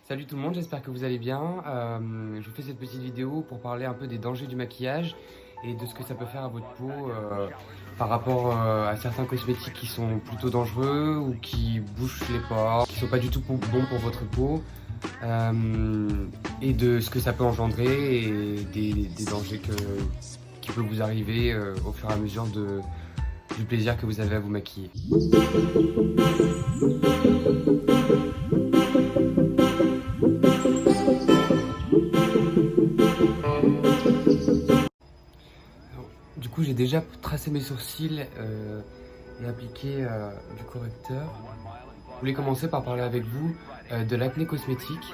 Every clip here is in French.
Salut tout le monde, j'espère que vous allez bien. Je vous fais cette petite vidéo pour parler un peu des dangers du maquillage et de ce que ça peut faire à votre peau par rapport à certains cosmétiques qui sont plutôt dangereux ou qui bouchent les pores, qui sont pas du tout bons pour votre peau et de ce que ça peut engendrer et des dangers qui peuvent vous arriver au fur et à mesure du plaisir que vous avez à vous maquiller. Du coup, j'ai déjà tracé mes sourcils et appliqué du correcteur. Je voulais commencer par parler avec vous de l'acné cosmétique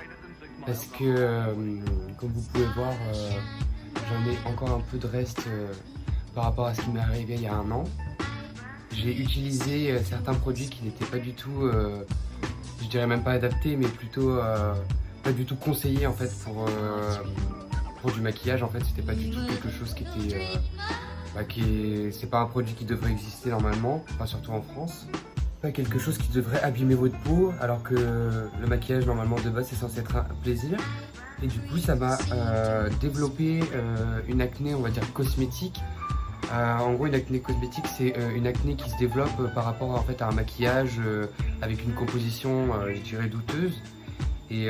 parce que, comme vous pouvez voir, j'en ai encore un peu de reste par rapport à ce qui m'est arrivé il y a un an. J'ai utilisé certains produits qui n'étaient pas du tout, je dirais même pas adaptés, mais plutôt pas du tout conseillés en fait pour du maquillage. En fait, c'était pas du tout quelque chose qui était c'est pas un produit qui devrait exister normalement, pas surtout en France. Pas quelque chose qui devrait abîmer votre peau, alors que le maquillage normalement de base c'est censé être un plaisir. Et du coup ça m'a développé une acné, on va dire cosmétique. En gros, une acné cosmétique, c'est une acné qui se développe par rapport en fait à un maquillage avec une composition, je dirais douteuse. Et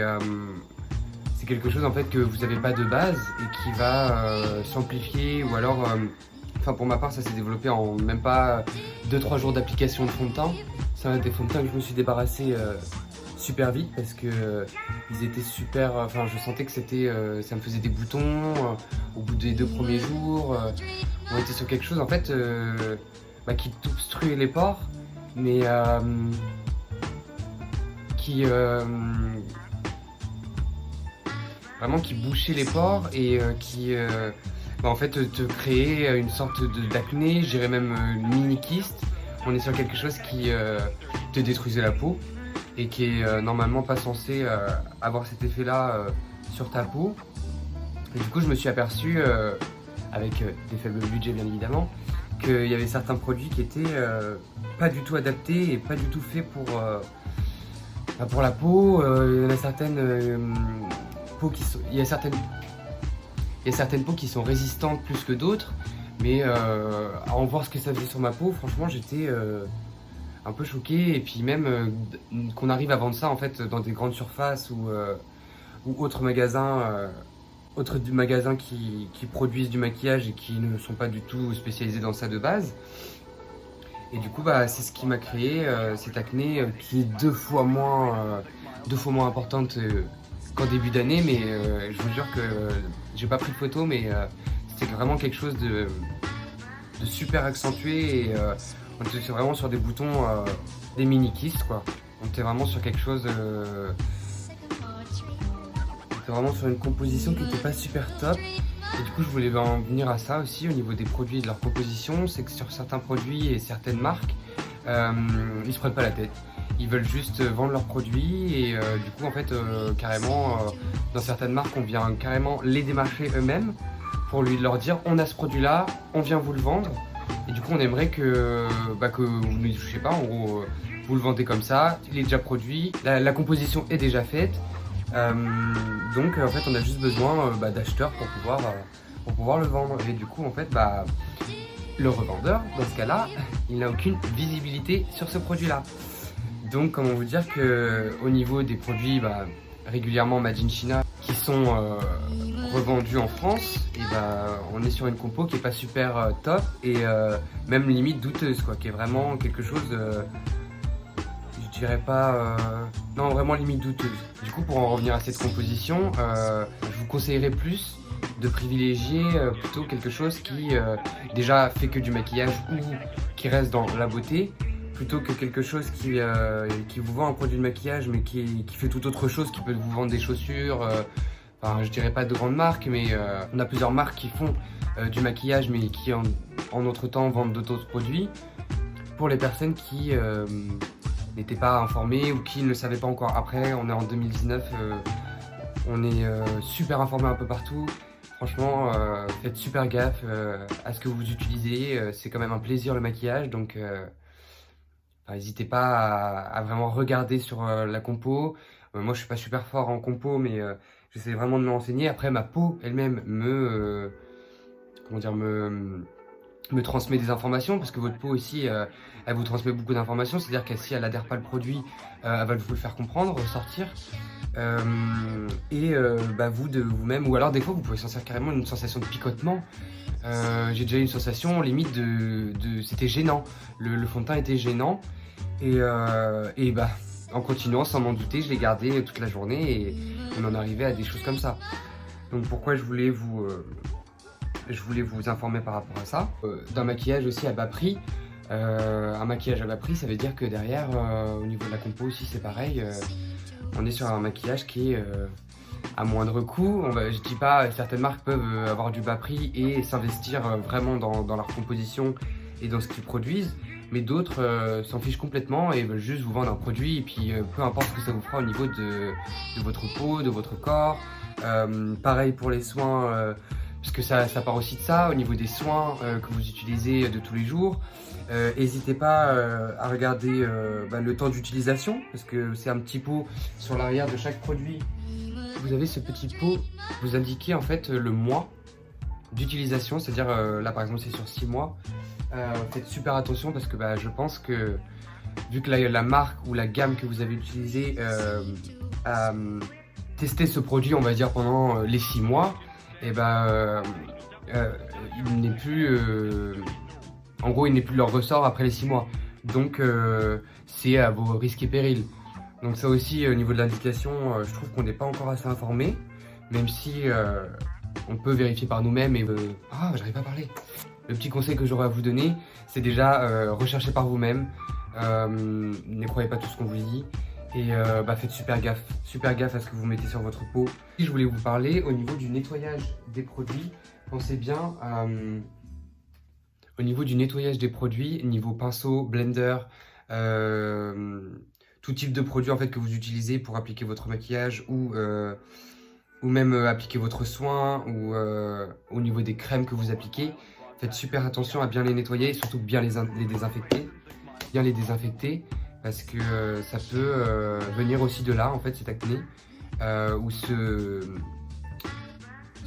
c'est quelque chose en fait que vous n'avez pas de base et qui va s'amplifier ou alors enfin pour ma part ça s'est développé en même pas 2-3 jours d'application de fond de teint. C'est un des fonds de teint que je me suis débarrassé super vite parce que ils étaient super, enfin je sentais que c'était, ça me faisait des boutons au bout des 2 premiers jours. On était sur quelque chose en fait qui obstruait les pores mais qui vraiment qui bouchait les pores et qui en fait te créait une sorte d'acné, je dirais même une mini kyste. On est sur quelque chose qui te détruisait la peau et qui est normalement pas censé avoir cet effet là sur ta peau. Et du coup je me suis aperçu avec des faibles budgets bien évidemment qu'il y avait certains produits qui étaient pas du tout adaptés et pas du tout faits pour la peau. Il y en a certaines il y a certaines peaux qui sont résistantes plus que d'autres, mais à en voir ce que ça faisait sur ma peau, franchement j'étais un peu choqué. Et puis même qu'on arrive à vendre ça en fait dans des grandes surfaces ou autres magasins, qui produisent du maquillage et qui ne sont pas du tout spécialisés dans ça de base. Et du coup c'est ce qui m'a créé cette acné qui est deux fois moins importante qu'en début d'année, mais je vous jure que j'ai pas pris de photo, mais c'était vraiment quelque chose de super accentué et on était vraiment sur des boutons, des mini kystes quoi. On était vraiment sur quelque chose, on était vraiment sur une composition qui n'était pas super top. Et du coup je voulais en venir à ça aussi au niveau des produits et de leur composition, c'est que sur certains produits et certaines marques, ils se prennent pas la tête. Ils veulent juste vendre leurs produits et du coup en fait carrément dans certaines marques on vient carrément les démarcher eux-mêmes pour leur dire on a ce produit là, on vient vous le vendre. Et du coup on aimerait que vous ne touchez pas, en gros vous le vendez comme ça, il est déjà produit, la composition est déjà faite. Donc en fait on a juste besoin d'acheteurs pour pouvoir le vendre. Et du coup en fait le revendeur dans ce cas là il n'a aucune visibilité sur ce produit là. Donc comment vous dire que au niveau des produits régulièrement made in China qui sont revendus en France, et on est sur une compo qui est pas super top et même limite douteuse quoi, qui est vraiment quelque chose je dirais pas non vraiment limite douteuse. Du coup pour en revenir à cette composition, je vous conseillerais plus de privilégier plutôt quelque chose qui déjà fait que du maquillage ou qui reste dans la beauté, plutôt que quelque chose qui vous vend un produit de maquillage mais qui fait tout autre chose, qui peut vous vendre des chaussures. Enfin, je dirais pas de grandes marques, mais on a plusieurs marques qui font du maquillage mais qui en autre temps vendent d'autres produits. Pour les personnes qui n'étaient pas informées ou qui ne le savaient pas encore. Après, on est en 2019, on est super informé un peu partout. Franchement, faites super gaffe à ce que vous utilisez. C'est quand même un plaisir le maquillage, donc n'hésitez pas à vraiment regarder sur la compo, Moi je suis pas super fort en compo, mais j'essaie vraiment de me renseigner. Après ma peau elle-même comment dire, me transmet des informations, parce que votre peau aussi, elle vous transmet beaucoup d'informations, c'est-à-dire que si elle adhère pas le produit, elle va vous le faire comprendre, ressortir. Vous de vous-même, ou alors des fois vous pouvez sentir carrément une sensation de picotement. J'ai déjà eu une sensation limite c'était gênant, le fond de teint était gênant, en continuant sans m'en douter, je l'ai gardé toute la journée et on en arrivait à des choses comme ça. Donc pourquoi je voulais vous informer par rapport à ça. D'un maquillage aussi à bas prix. Un maquillage à bas prix, ça veut dire que derrière, au niveau de la compo aussi, c'est pareil. On est sur un maquillage qui est à moindre coût. Je dis pas, certaines marques peuvent avoir du bas prix et s'investir vraiment dans leur composition et dans ce qu'ils produisent. Mais d'autres s'en fichent complètement et veulent juste vous vendre un produit. Et puis peu importe ce que ça vous fera au niveau de votre peau, de votre corps. Pareil pour les soins. Parce que ça part aussi de ça, au niveau des soins que vous utilisez de tous les jours. N'hésitez pas à regarder le temps d'utilisation, parce que c'est un petit pot sur l'arrière de chaque produit. Vous avez ce petit pot, vous indiquez en fait le mois d'utilisation, c'est-à-dire là par exemple c'est sur 6 mois. Faites super attention parce que je pense que vu que la marque ou la gamme que vous avez utilisée a testé ce produit, on va dire pendant les 6 mois, et il n'est plus en gros il n'est plus de leur ressort après les 6 mois, donc c'est à vos risques et périls. Donc ça aussi au niveau de l'indication, je trouve qu'on n'est pas encore assez informé, même si on peut vérifier par nous-mêmes et j'arrive pas à parler. Le petit conseil que j'aurais à vous donner, c'est déjà rechercher par vous-même, ne croyez pas tout ce qu'on vous dit. Et faites super gaffe à ce que vous mettez sur votre peau. Si je voulais vous parler au niveau du nettoyage des produits, pensez bien au niveau du nettoyage des produits, niveau pinceau, blender, tout type de produit en fait que vous utilisez pour appliquer votre maquillage ou même appliquer votre soin ou au niveau des crèmes que vous appliquez. Faites super attention à bien les nettoyer et surtout bien les désinfecter. Bien les désinfecter. Parce que ça peut venir aussi de là, en fait, cette acné. Parce que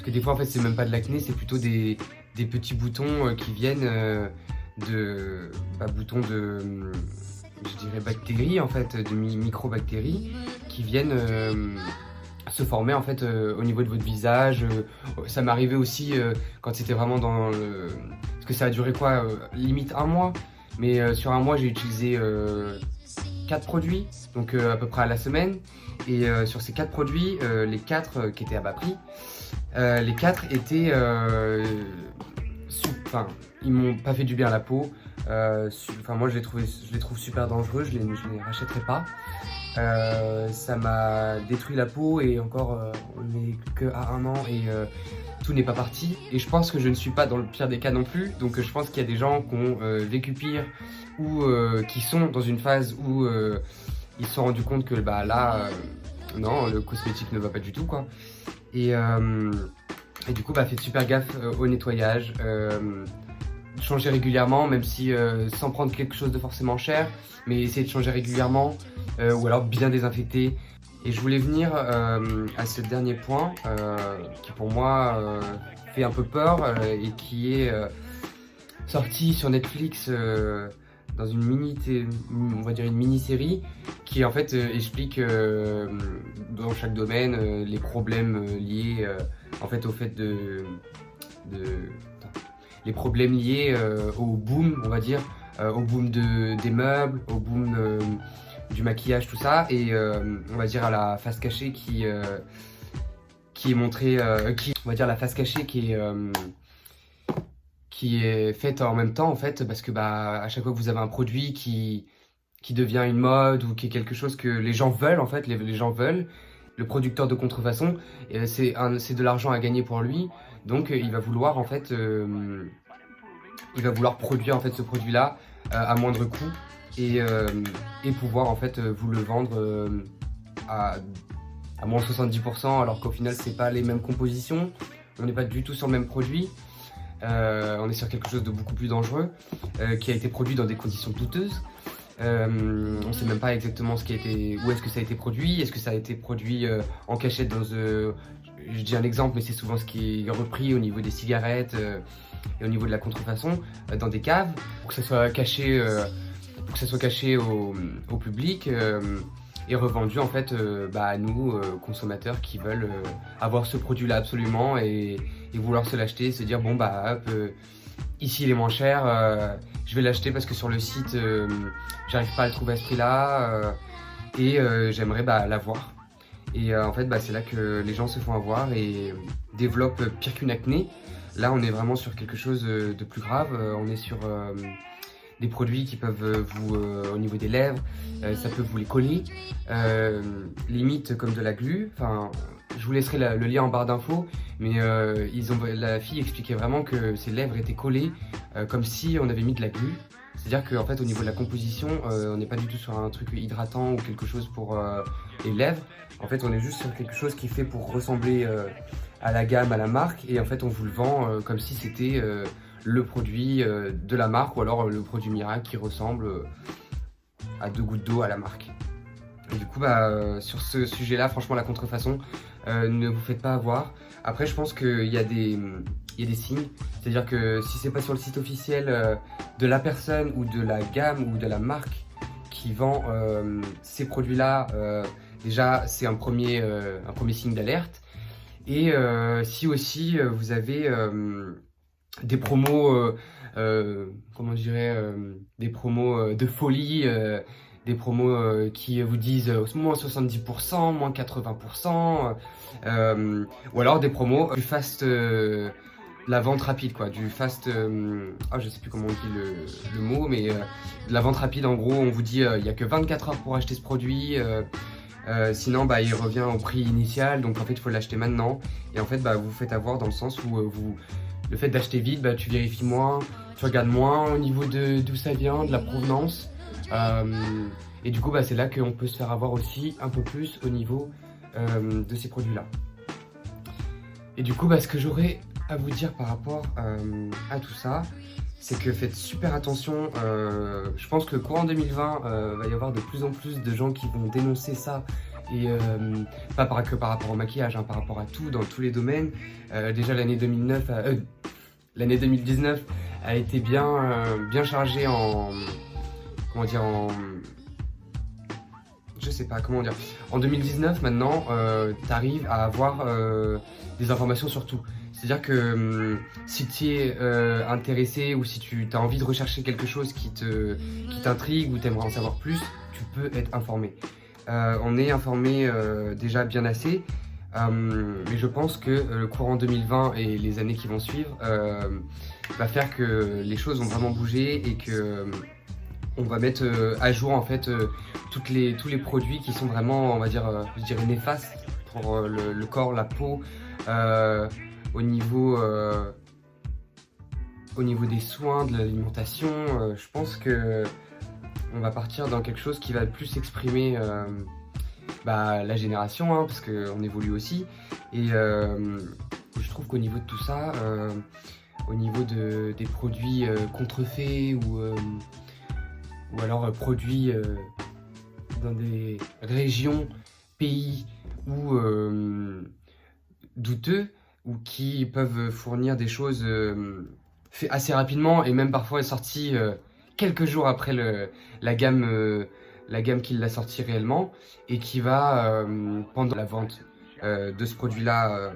des fois, en fait, c'est même pas de l'acné, c'est plutôt des petits boutons qui viennent boutons de, je dirais, bactéries, en fait, de micro-bactéries, qui viennent se former, en fait, au niveau de votre visage. Ça m'est arrivé aussi quand c'était vraiment dans le... Parce que ça a duré quoi, limite 1 mois. Mais sur 1 mois, j'ai utilisé 4 produits, donc à peu près à la semaine. Et sur ces 4 produits, les 4 qui étaient à bas prix, les 4 étaient... ils m'ont pas fait du bien à la peau. Moi je les trouve super dangereux, je les rachèterai pas. Ça m'a détruit la peau et encore on n'est que à 1 an et tout n'est pas parti. Et je pense que je ne suis pas dans le pire des cas non plus. Donc je pense qu'il y a des gens qui ont vécu pire ou qui sont dans une phase où ils se sont rendus compte que non, le cosmétique ne va pas du tout quoi. Et du coup faites super gaffe au nettoyage. Changer régulièrement, même si sans prendre quelque chose de forcément cher, mais essayez de changer régulièrement ou alors bien désinfecter. Et je voulais venir à ce dernier point qui pour moi fait un peu peur et qui est sorti sur Netflix dans une mini-série qui en fait explique dans chaque domaine les problèmes liés en fait au fait les problèmes liés au boom, on va dire, au boom des meubles, au boom du maquillage, tout ça, et on va dire à la face cachée qui est montrée, on va dire la face cachée qui est faite en même temps en fait, parce que à chaque fois que vous avez un produit qui devient une mode ou qui est quelque chose que les gens veulent en fait, les gens veulent, le producteur de contrefaçon, c'est de l'argent à gagner pour lui, donc il va vouloir en fait produire en fait ce produit là à moindre coût et pouvoir en fait vous le vendre à moins 70%, alors qu'au final c'est pas les mêmes compositions, on n'est pas du tout sur le même produit, on est sur quelque chose de beaucoup plus dangereux qui a été produit dans des conditions douteuses. On sait même pas exactement où est-ce que ça a été produit. Est-ce que ça a été produit en cachette dans... je dis un exemple, mais c'est souvent ce qui est repris au niveau des cigarettes et au niveau de la contrefaçon, dans des caves, pour que ça soit caché, au public et revendu en fait à nous, consommateurs qui veulent avoir ce produit-là absolument et vouloir se l'acheter, se dire bon bah hop, ici il est moins cher, je vais l'acheter parce que sur le site j'arrive pas à le trouver à ce prix-là et j'aimerais l'avoir. Et en fait c'est là que les gens se font avoir et développent pire qu'une acné. Là on est vraiment sur quelque chose de plus grave, on est sur des produits qui peuvent au niveau des lèvres, ça peut vous les coller, limite comme de la glu. Enfin, je vous laisserai le lien en barre d'infos, mais la fille expliquait vraiment que ses lèvres étaient collées comme si on avait mis de la glu. C'est-à-dire qu'en fait au niveau de la composition, on n'est pas du tout sur un truc hydratant ou quelque chose pour les lèvres. En fait on est juste sur quelque chose qui fait pour ressembler à la gamme, à la marque, et en fait on vous le vend comme si c'était le produit de la marque ou alors le produit miracle qui ressemble à 2 gouttes d'eau à la marque. Et du coup sur ce sujet là, franchement la contrefaçon, ne vous faites pas avoir. Après je pense qu'il y a des signes, c'est-à-dire que si c'est pas sur le site officiel de la personne ou de la gamme ou de la marque qui vend ces produits là, déjà c'est un premier signe d'alerte. Et si aussi vous avez des promos, comment je dirais, des promos de folie, des promos qui vous disent moins 70%, moins 80%, ou alors des promos du fast, la vente rapide quoi, du fast, je sais plus comment on dit le mot, mais de la vente rapide en gros, on vous dit il n'y a que 24 heures pour acheter ce produit, sinon il revient au prix initial, donc en fait il faut l'acheter maintenant, et en fait vous vous faites avoir dans le sens où le fait d'acheter vite, tu vérifies moins, tu regardes moins au niveau de d'où ça vient, de la provenance, et du coup c'est là qu'on peut se faire avoir aussi un peu plus au niveau de ces produits là. Et du coup ce que j'aurais à vous dire par rapport à tout ça, c'est que faites super attention. Je pense que courant 2020, va y avoir de plus en plus de gens qui vont dénoncer ça. Et pas que par rapport au maquillage, par rapport à tout, dans tous les domaines. Déjà l'année 2019 a été bien chargée en... Comment dire, je sais pas comment dire. En 2019 maintenant, t'arrives à avoir des informations sur tout. C'est-à-dire que si tu es intéressé ou si tu as envie de rechercher quelque chose qui t'intrigue ou tu aimerais en savoir plus, tu peux être informé. On est informé déjà bien assez, mais je pense que le courant 2020 et les années qui vont suivre va faire que les choses vont vraiment bouger et que on va mettre à jour en fait tous les produits qui sont vraiment, on va dire, je dirais néfastes pour le corps, la peau. Au niveau des soins, de l'alimentation, je pense que on va partir dans quelque chose qui va plus exprimer la génération, parce qu'on évolue aussi. Et je trouve qu'au niveau de tout ça, au niveau des produits contrefaits ou alors produits dans des régions, pays ou douteux, ou qui peuvent fournir des choses fait assez rapidement et même parfois sorties quelques jours après la gamme qui l'a sorti réellement, et qui va pendant la vente de ce produit-là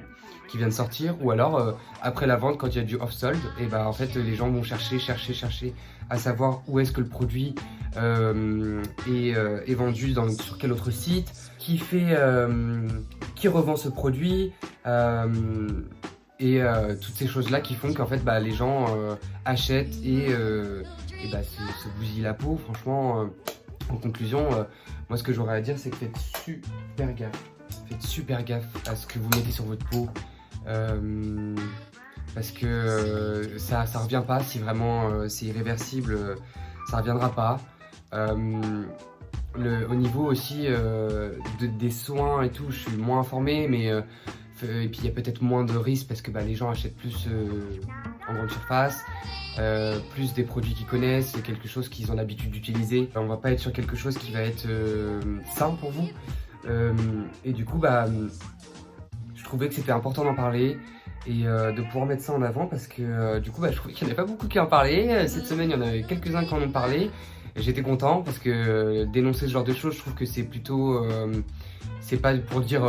qui vient de sortir, ou alors après la vente quand il y a du off-sold, et en fait les gens vont chercher à savoir où est-ce que le produit est vendu, sur quel autre site, qui revend ce produit, et toutes ces choses-là qui font qu'en fait les gens achètent et se bousillent la peau. Franchement, en conclusion, moi ce que j'aurais à dire, c'est que faites super gaffe à ce que vous mettez sur votre peau, parce que ça revient pas. Si vraiment c'est irréversible, ça reviendra pas. Au niveau aussi des soins et tout, je suis moins informé, mais et puis il y a peut-être moins de risques parce que les gens achètent plus en grande surface, plus des produits qu'ils connaissent, c'est quelque chose qu'ils ont l'habitude d'utiliser. On va pas être sur quelque chose qui va être sain pour vous. Et du coup, je trouvais que c'était important d'en parler et de pouvoir mettre ça en avant parce que du coup, je trouvais qu'il n'y en avait pas beaucoup qui en parlaient. Cette semaine, il y en avait quelques-uns qui en ont parlé. J'étais content parce que dénoncer ce genre de choses, je trouve que c'est plutôt... c'est pas pour dire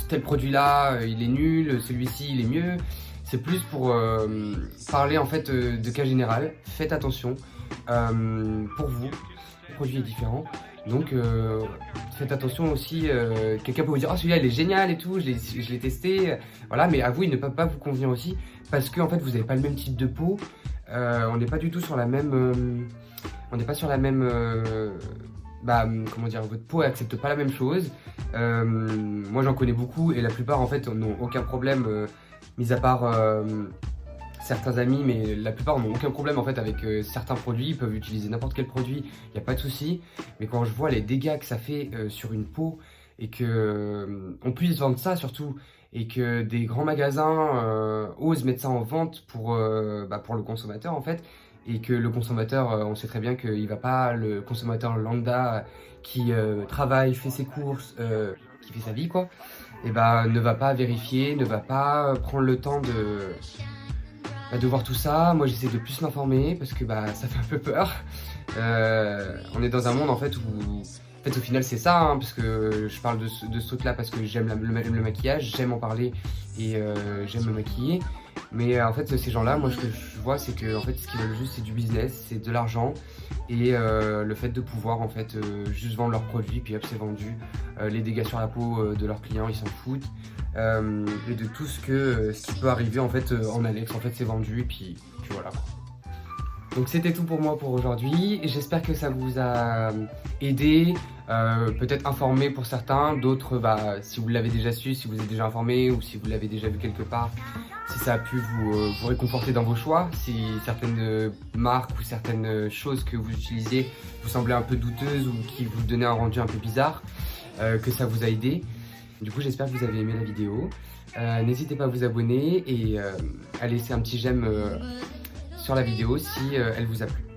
tel produit là, il est nul, celui-ci il est mieux. C'est plus pour parler en fait de cas général. Faites attention pour vous, le produit est différent. Donc faites attention aussi, quelqu'un peut vous dire oh celui-là il est génial et tout, je l'ai testé, voilà, mais à vous il ne peut pas vous convenir aussi parce que en fait vous n'avez pas le même type de peau, on n'est pas du tout sur la même, on n'est pas sur la même, comment dire, votre peau accepte pas la même chose. Moi j'en connais beaucoup et la plupart en fait n'ont aucun problème, mis à part certains amis, mais la plupart n'ont aucun problème en fait avec certains produits, ils peuvent utiliser n'importe quel produit, il n'y a pas de souci. Mais quand je vois les dégâts que ça fait sur une peau et que on puisse vendre ça surtout, et que des grands magasins osent mettre ça en vente pour le consommateur en fait, et que le consommateur, on sait très bien qu'il va pas, le consommateur lambda qui travaille, fait ses courses, qui fait sa vie quoi, et ne va pas vérifier, ne va pas prendre le temps de voir tout ça. Moi j'essaie de plus m'informer parce que ça fait un peu peur. On est dans un monde en fait où au final c'est ça, hein, parce que je parle de ce truc là parce que j'aime le maquillage, j'aime en parler et j'aime me maquiller. Mais en fait ces gens là, moi ce que je vois c'est que en fait ce qu'ils veulent juste c'est du business, c'est de l'argent et le fait de pouvoir en fait juste vendre leurs produits puis hop c'est vendu. Les dégâts sur la peau de leurs clients ils s'en foutent. Et de tout ce qui peut arriver en fait en Alex, en fait c'est vendu et puis voilà. Donc c'était tout pour moi pour aujourd'hui, j'espère que ça vous a aidé, peut-être informé pour certains, d'autres si vous l'avez déjà su, si vous êtes déjà informé ou si vous l'avez déjà vu quelque part, si ça a pu vous réconforter dans vos choix, si certaines marques ou certaines choses que vous utilisez vous semblaient un peu douteuses ou qui vous donnaient un rendu un peu bizarre, que ça vous a aidé. Du coup j'espère que vous avez aimé la vidéo, n'hésitez pas à vous abonner et à laisser un petit j'aime sur la vidéo si elle vous a plu.